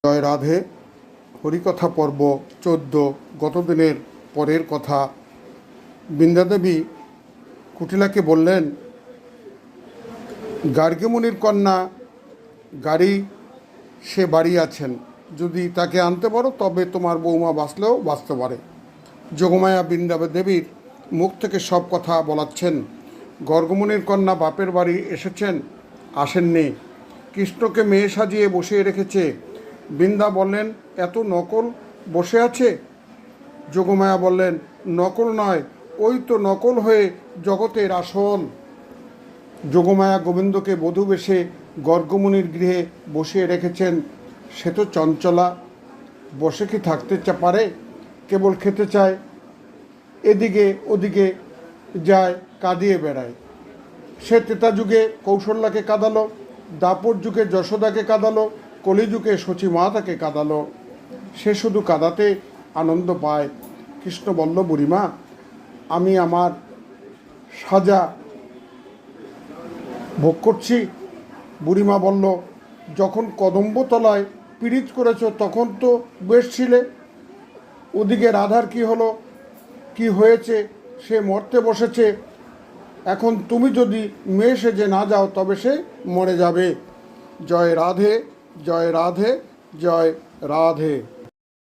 জয় রাধে। হরিকথা পর্ব 14 গতদিনের পরের কথা। বৃন্দাদেবী কুটিলাকে বললেন, গার্গীমুনির কন্যা গাড়ি সে বাড়ি আছেন, যদি তাকে আনতে পারো তবে তোমার বৌমা বাঁচলেও বাঁচতে পারে। যোগমায়া বৃন্দাদেবীর মুখ থেকে সব কথা বলাচ্ছেন। গার্গীমুনির কন্যা বাপের বাড়ি এসেছেন, আসেননি, কৃষ্ণকে মেয়ে সাজিয়ে বসিয়ে রেখেছে। বৃন্দা বললেন, এত নকল বসে আছে? যোগমায়া বললেন, নকল নয়, ওই তো নকল হয়ে জগতের আসল। যোগমায়া গোবিন্দকে বধূ বেশে গার্গীমুনির গৃহে বসিয়ে রেখেছেন। সে তো চঞ্চলা, বসে কি থাকতে পারে? কেবল খেতে চায়, এদিকে ওদিকে যায়, কাঁদিয়ে বেড়ায়। সে ত্রেতা যুগে কৌশল্যাকে কাঁদালো, দাপর যুগে যশোদাকে কাঁদালো, কলিযুগে সচিমাতাকে কাঁদালো। সে শুধু কাঁদাতে আনন্দ পায়। কৃষ্ণ বলল, বুড়িমা, আমি আমার সাজা ভোগ করছি। বুড়িমা বলল, যখন কদম্বতলায় পীড়িত করেছ তখন তো বেশ ছিলে। ওদিকে রাধার কি হলো, কি হয়েছে? সে মরতে বসেছে। এখন তুমি যদি মেয়ে সেজে না যাও তবে সে মরে যাবে। জয় রাধে, জয় রাধে, জয় রাধে।